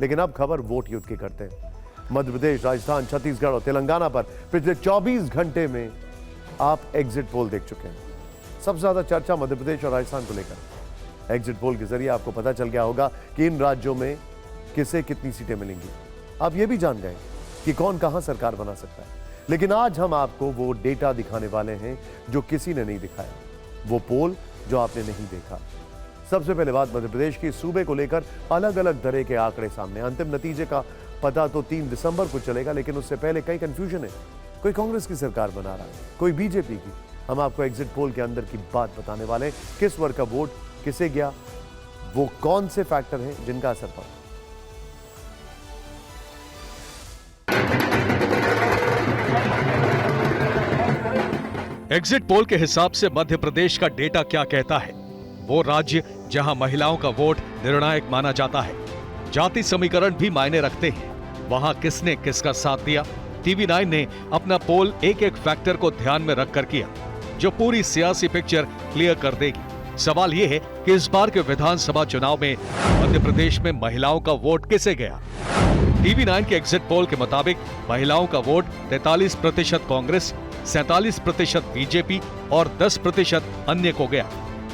लेकिन अब खबर वोट युद्ध की करते हैं। मध्य प्रदेश, राजस्थान, छत्तीसगढ़ और तेलंगाना पर पिछले 24 घंटे में आप एग्जिट पोल देख चुके हैं। सबसे ज्यादा चर्चा मध्य प्रदेश और राजस्थान को लेकर। एग्जिट पोल के जरिए आपको पता चल गया होगा कि इन राज्यों में किसे कितनी सीटें मिलेंगी। आप ये भी जान गए कि कौन कहां सरकार बना सकता है। लेकिन आज हम आपको वो डेटा दिखाने वाले हैं जो किसी ने नहीं दिखाया, वो पोल जो आपने नहीं देखा। सबसे पहले बात मध्य प्रदेश की। सूबे को लेकर अलग अलग तरह के आंकड़े सामने। अंतिम नतीजे का पता तो 3 दिसंबर को चलेगा, लेकिन उससे पहले कई कंफ्यूजन है। कोई कांग्रेस की सरकार बना रहा है, कोई बीजेपी की। हम आपको एग्जिट पोल के अंदर की बात बताने वाले हैं। किस वर्ग का वोट किसे गया, वो कौन से फैक्टर हैं जिनका असर पड़ा। एग्जिट पोल के हिसाब से मध्य प्रदेश का डेटा क्या कहता है? वो राज्य जहां महिलाओं का वोट निर्णायक माना जाता है, जाति समीकरण भी मायने रखते हैं, वहां किसने किसका साथ दिया। TV9 ने अपना पोल एक एक फैक्टर को ध्यान में रखकर किया, जो पूरी सियासी पिक्चर क्लियर कर देगी। सवाल यह है कि इस बार के विधानसभा चुनाव में मध्य प्रदेश में महिलाओं का वोट किसे गया। TV9 के एग्जिट पोल के मुताबिक महिलाओं का वोट 43% कांग्रेस, 47% बीजेपी और 10% अन्य को गया।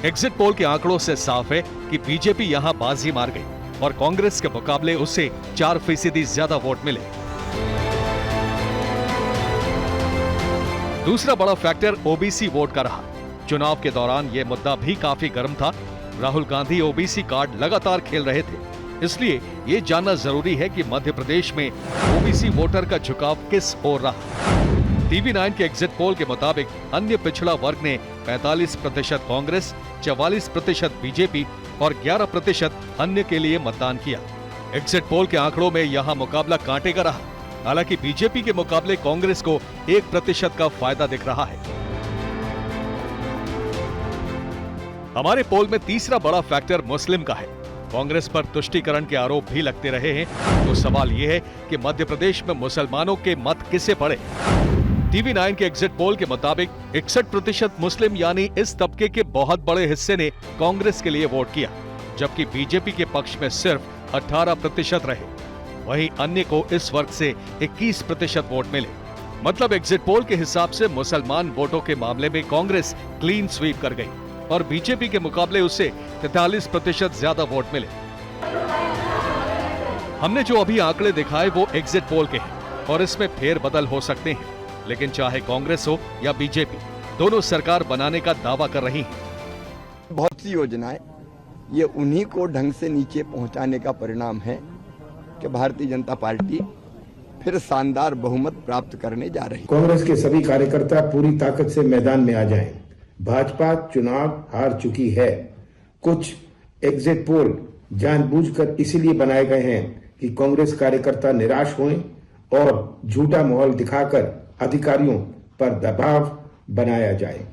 एग्जिट पोल के आंकड़ों से साफ है कि बीजेपी यहां बाजी मार गई और कांग्रेस के मुकाबले उसे 4% ज्यादा वोट मिले। दूसरा बड़ा फैक्टर ओबीसी वोट का रहा। चुनाव के दौरान यह मुद्दा भी काफी गर्म था। राहुल गांधी ओबीसी कार्ड लगातार खेल रहे थे, इसलिए यह जानना जरूरी है कि मध्य प्रदेश में ओबीसी वोटर का झुकाव किस ओर रहा। TV9 के एग्जिट पोल के मुताबिक अन्य पिछड़ा वर्ग ने 45% कांग्रेस, 44% बीजेपी और 11% अन्य के लिए मतदान किया। एग्जिट पोल के आंकड़ों में यहां मुकाबला कांटे का रहा। हालांकि बीजेपी के मुकाबले कांग्रेस को 1% का फायदा दिख रहा है। हमारे पोल में तीसरा बड़ा फैक्टर मुस्लिम का है। कांग्रेस पर तुष्टीकरण के आरोप भी लगते रहे हैं, तो सवाल यह है कि मध्य प्रदेश में मुसलमानों के मत किसे पड़े। TV9 के एग्जिट पोल के मुताबिक 61% मुस्लिम यानी इस तबके के बहुत बड़े हिस्से ने कांग्रेस के लिए वोट किया, जबकि बीजेपी के पक्ष में सिर्फ 18% रहे। वहीं अन्य को इस वर्ग से 21% वोट मिले। मतलब एग्जिट पोल के हिसाब से मुसलमान वोटों के मामले में कांग्रेस क्लीन स्वीप कर गई और बीजेपी के मुकाबले उसे 43% ज्यादा वोट मिले। हमने जो अभी आंकड़े दिखाए वो एग्जिट पोल के हैं और इसमें फेरबदल हो सकते हैं, लेकिन चाहे कांग्रेस हो या बीजेपी, दोनों सरकार बनाने का दावा कर रही हैं। बहुत सी योजनाएं ये उन्हीं को ढंग से नीचे पहुंचाने का परिणाम है कि भारतीय जनता पार्टी फिर शानदार बहुमत प्राप्त करने जा रही है। कांग्रेस के सभी कार्यकर्ता पूरी ताकत से मैदान में आ जाएं। भाजपा चुनाव हार चुकी है। कुछ एग्जिट पोल जानबूझकर इसीलिए बनाए गए हैं कि कांग्रेस कार्यकर्ता निराश हों और झूठा माहौल दिखाकर अधिकारियों पर दबाव बनाया जाए।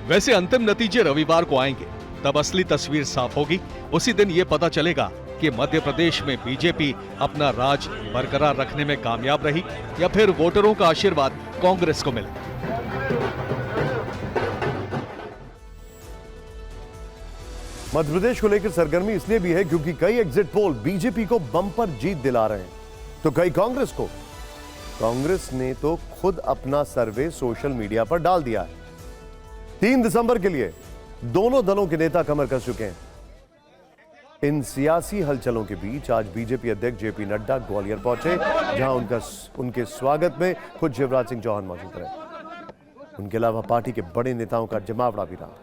वैसे अंतिम नतीजे रविवार को आएंगे, तब असली तस्वीर साफ होगी। उसी दिन ये पता चलेगा कि मध्य प्रदेश में बीजेपी अपना राज बरकरार रखने में कामयाब रही या फिर वोटरों का आशीर्वाद कांग्रेस को मिला। मध्य प्रदेश को लेकर सरगर्मी इसलिए भी है क्योंकि कई एग्जिट पोल बीजेपी को बम्पर जीत दिला रहे हैं, तो कई कांग्रेस को। कांग्रेस ने तो खुद अपना सर्वे सोशल मीडिया पर डाल दिया है। 3 दिसंबर के लिए दोनों दलों के नेता कमर कस चुके हैं। इन सियासी हलचलों के बीच आज बीजेपी अध्यक्ष जेपी नड्डा ग्वालियर पहुंचे, जहां उनके स्वागत में खुद शिवराज सिंह चौहान मौजूद रहे। उनके अलावा पार्टी के बड़े नेताओं का जमावड़ा भी रहा।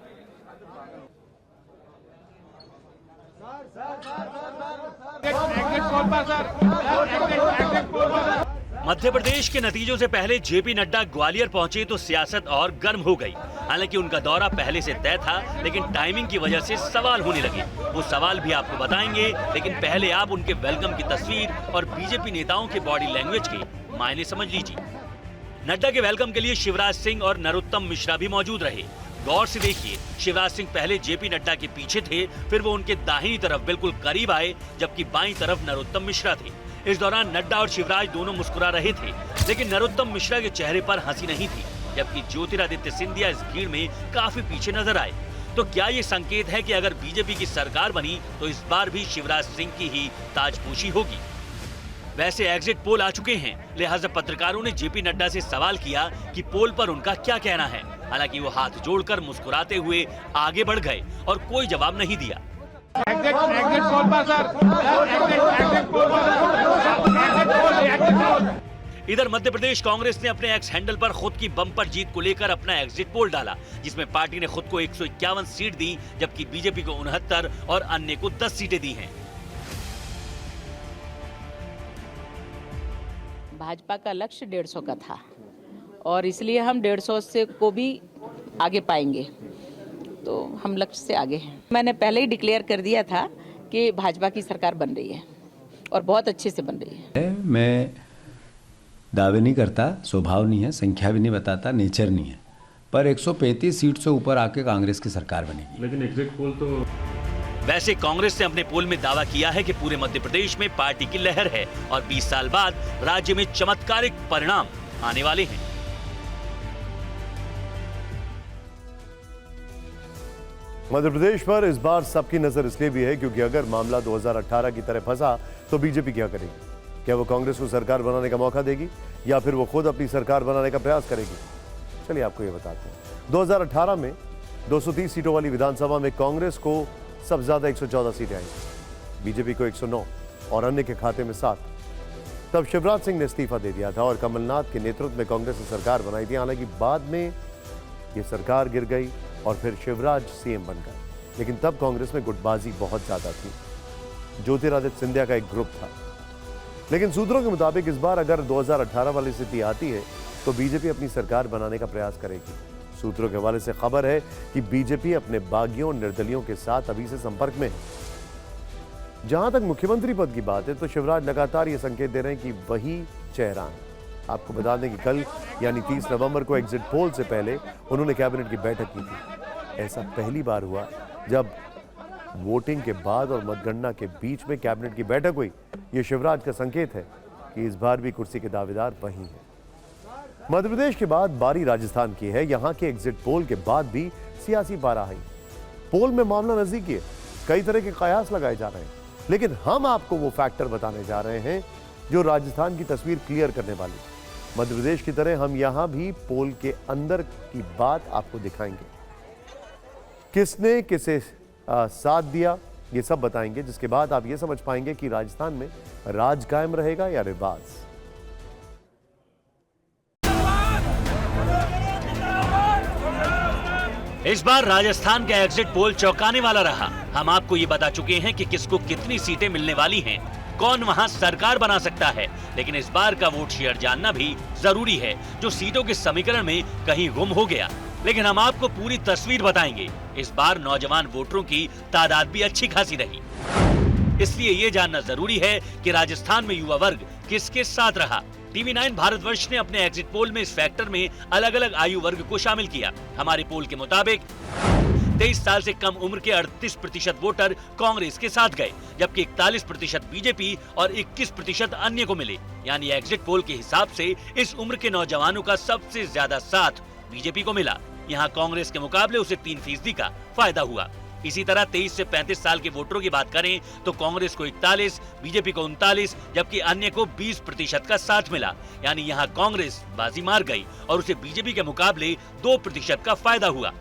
मध्य प्रदेश के नतीजों से पहले जेपी नड्डा ग्वालियर पहुंचे तो सियासत और गर्म हो गई। हालांकि उनका दौरा पहले से तय था, लेकिन टाइमिंग की वजह से सवाल होने लगे। वो सवाल भी आपको बताएंगे, लेकिन पहले आप उनके वेलकम की तस्वीर और बीजेपी नेताओं के बॉडी लैंग्वेज के मायने समझ लीजिए। नड्डा के वेलकम के लिए शिवराज सिंह और नरोत्तम मिश्रा भी मौजूद रहे। गौर से देखिए, शिवराज सिंह पहले जेपी नड्डा के पीछे थे, फिर वो उनके दाहिनी तरफ बिल्कुल करीब आए, जबकि बाईं तरफ नरोत्तम मिश्रा थे। इस दौरान नड्डा और शिवराज दोनों मुस्कुरा रहे थे, लेकिन नरोत्तम मिश्रा के चेहरे पर हंसी नहीं थी, जबकि ज्योतिरादित्य सिंधिया इस भीड़ में काफी पीछे नजर आए। तो क्या ये संकेत है कि अगर बीजेपी की सरकार बनी तो इस बार भी शिवराज सिंह की ही ताजपोशी होगी? वैसे एग्जिट पोल आ चुके हैं, लिहाजा पत्रकारों ने जेपी नड्डा से सवाल किया कि पोल पर उनका क्या कहना है। हालांकि वो हाथ जोड़कर मुस्कुराते हुए आगे बढ़ गए और कोई जवाब नहीं दिया। इधर मध्य प्रदेश कांग्रेस ने अपने एक्स हैंडल पर खुद की बम्पर जीत को लेकर अपना एग्जिट पोल डाला, जिसमें पार्टी ने खुद को 151 सीट दी, जबकि बीजेपी को 69 और अन्य को 10 सीटें दी हैं। भाजपा का लक्ष्य 150 का था और इसलिए हम 150 से को भी आगे पाएंगे, तो हम लक्ष्य से आगे हैं। मैंने पहले ही डिक्लेयर कर दिया था कि भाजपा की सरकार बन रही है और बहुत अच्छे से बन रही है। मैं दावे नहीं करता, स्वभाव नहीं है, संख्या भी नहीं बताता, नेचर नहीं है, पर 135 सीट से ऊपर आके कांग्रेस की सरकार बनेगी। लेकिन एग्जिट पोल तो वैसे कांग्रेस ने अपने पोल में दावा किया है कि पूरे मध्य प्रदेश में पार्टी की लहर है और 20 साल बाद राज्य में चमत्कारिक परिणाम आने वाले हैं। मध्य प्रदेश पर इस बार सबकी नजर इसलिए भी है क्योंकि अगर मामला 2018 की तरह फंसा तो बीजेपी क्या करेगी? क्या वो कांग्रेस को सरकार बनाने का मौका देगी या फिर वो खुद अपनी सरकार बनाने का प्रयास करेगी? चलिए आपको ये बताते हैं। 2018 में 230 सीटों वाली विधानसभा में कांग्रेस को सबसे ज्यादा 114 सीटें आई, बीजेपी को 109 और अन्य के खाते में 7। तब शिवराज सिंह ने इस्तीफा दे दिया था और कमलनाथ के नेतृत्व में कांग्रेस ने सरकार बनाई थी। हालांकि बाद में ये सरकार गिर गई और फिर शिवराज सीएम बन गए, लेकिन तब कांग्रेस में गुटबाजी बहुत ज्यादा थी। ज्योतिरादित्य सिंधिया का एक ग्रुप था। लेकिन सूत्रों के मुताबिक इस बार अगर 2018 वाली स्थिति आती है तो बीजेपी अपनी सरकार बनाने का प्रयास करेगी। सूत्रों के हवाले से खबर है कि बीजेपी अपने बागियों निर्दलियों के साथ अभी से संपर्क में है। जहां तक मुख्यमंत्री पद की बात है तो शिवराज लगातार ये संकेत दे रहे हैं कि वही चेहरा है। आपको बता दें कि कल यानी 30 नवंबर को एग्जिट पोल से पहले उन्होंने कैबिनेट की बैठक की थी। ऐसा पहली बार हुआ जब वोटिंग के बाद और मतगणना के बीच में कैबिनेट की बैठक हुई। यह शिवराज का संकेत है कि इस बार भी कुर्सी के दावेदार वही हैं। मध्य प्रदेश के बाद बारी राजस्थान की है। यहां के एग्जिट पोल के बाद भी सियासी पारा है। पोल में मामला नजदीकी है, कई तरह के कयास लगाए जा रहे हैं, लेकिन हम आपको वो फैक्टर बताने जा रहे हैं जो राजस्थान की तस्वीर क्लियर करने वाली। मध्य प्रदेश की तरह हम यहां भी पोल के अंदर की बात आपको दिखाएंगे। किसने किसे साथ दिया ये सब बताएंगे, जिसके बाद आप ये समझ पाएंगे कि राजस्थान में राज कायम रहेगा या रिवाज। इस बार राजस्थान का एग्जिट पोल चौंकाने वाला रहा। हम आपको ये बता चुके हैं कि किसको कितनी सीटें मिलने वाली हैं, कौन वहां सरकार बना सकता है, लेकिन इस बार का वोट शेयर जानना भी जरूरी है, जो सीटों के समीकरण में कहीं गुम हो गया। लेकिन हम आपको पूरी तस्वीर बताएंगे। इस बार नौजवान वोटरों की तादाद भी अच्छी खासी रही, इसलिए ये जानना जरूरी है कि राजस्थान में युवा वर्ग किसके साथ रहा। TV9 भारतवर्ष ने अपने एग्जिट पोल में इस फैक्टर में अलग अलग आयु वर्ग को शामिल किया। हमारे पोल के मुताबिक 23 साल से कम उम्र के 38% वोटर कांग्रेस के साथ गए, जबकि 41% बीजेपी और 21% अन्य को मिले। यानी एग्जिट पोल के हिसाब से इस उम्र के नौजवानों का सबसे ज्यादा साथ बीजेपी को मिला। यहाँ कांग्रेस के मुकाबले उसे 3% का फायदा हुआ। इसी तरह 23 से 35 साल के वोटरों की बात करें तो कांग्रेस को 41, बीजेपी को 39, जबकि अन्य को 20% का साथ मिला। यानी यहाँ कांग्रेस बाजी मार गई और उसे बीजेपी के मुकाबले 2% का फायदा हुआ।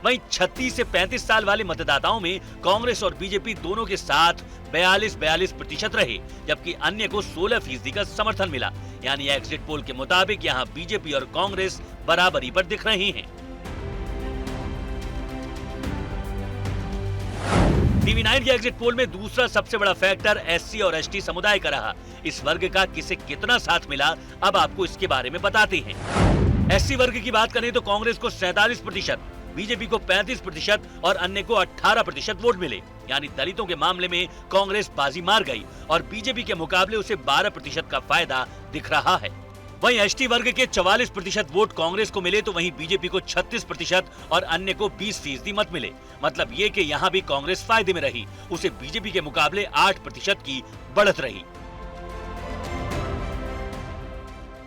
वहीं 36 से 35 साल वाले मतदाताओं में कांग्रेस और बीजेपी दोनों के साथ 42% रहे, जबकि अन्य को 16% का समर्थन मिला। यानी एग्जिट पोल के मुताबिक यहाँ बीजेपी और कांग्रेस बराबरी पर दिख रही हैं। TV9 के एग्जिट पोल में दूसरा सबसे बड़ा फैक्टर SC और ST समुदाय का रहा। इस वर्ग का किसे कितना साथ मिला, अब आपको इसके बारे में बताते हैं। SC वर्ग की बात करें तो कांग्रेस को 47%, बीजेपी को 35% और अन्य को 18% वोट मिले। यानी दलितों के मामले में कांग्रेस बाजी मार गई और बीजेपी के मुकाबले उसे 12% का फायदा दिख रहा है। वहीं ST वर्ग के 44% वोट कांग्रेस को मिले तो वहीं बीजेपी को 36% और अन्य को 20% मत मिले। मतलब ये कि यहाँ भी कांग्रेस फायदे में रही, उसे बीजेपी के मुकाबले 8% की बढ़त रही।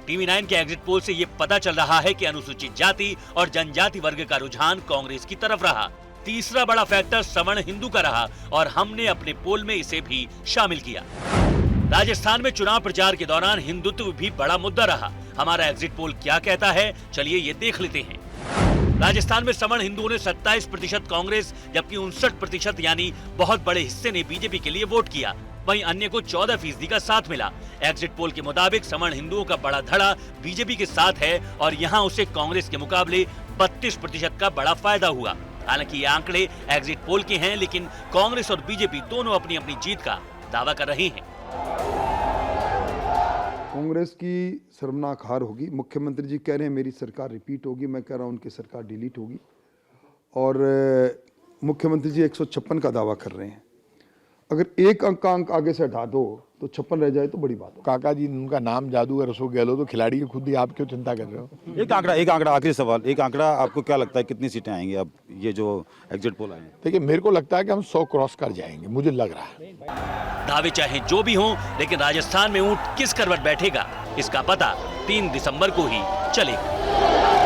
TV9 के एग्जिट पोल से ये पता चल रहा है कि अनुसूचित जाति और जनजाति वर्ग का रुझान कांग्रेस की तरफ रहा। तीसरा बड़ा फैक्टर सवर्ण हिंदू का रहा और हमने अपने पोल में इसे भी शामिल किया। राजस्थान में चुनाव प्रचार के दौरान हिंदुत्व भी बड़ा मुद्दा रहा। हमारा एग्जिट पोल क्या कहता है, चलिए ये देख लेते हैं। राजस्थान में सवर्ण हिंदुओं ने 27% कांग्रेस, जबकि 59% यानी बहुत बड़े हिस्से ने बीजेपी के लिए वोट किया। वहीं अन्य को 14% का साथ मिला। एग्जिट पोल के मुताबिक सवर्ण हिंदुओं का बड़ा धड़ा बीजेपी के साथ है और यहाँ उसे कांग्रेस के मुकाबले 32% का बड़ा फायदा हुआ। हालांकि ये आंकड़े एग्जिट पोल के हैं, लेकिन कांग्रेस और बीजेपी दोनों अपनी अपनी जीत का दावा कर रहे हैं। कांग्रेस की शर्मनाक हार होगी। मुख्यमंत्री जी कह रहे हैं मेरी सरकार रिपीट होगी, मैं कह रहा हूं उनकी सरकार डिलीट होगी। और मुख्यमंत्री जी 156 का दावा कर रहे हैं। अगर एक अंक आगे से हटा दो तो 56 रह जाए तो बड़ी बात हो। काका जी उनका नाम जादूगर अशोक गहलोत, तो खिलाड़ी खुद ही आप क्यों चिंता कर रहे हो? एक आंकड़ा आखिरी सवाल, एक आंकड़ा आपको क्या लगता है कितनी सीटें आएंगी अब ये जो एग्जिट पोल आए हैं? देखिए मेरे को लगता है कि हम 100 क्रॉस कर जाएंगे, मुझे लग रहा है। दावे चाहे जो भी हों, लेकिन राजस्थान में ऊंट किस करवट बैठेगा इसका पता 3 दिसंबर को ही चलेगा।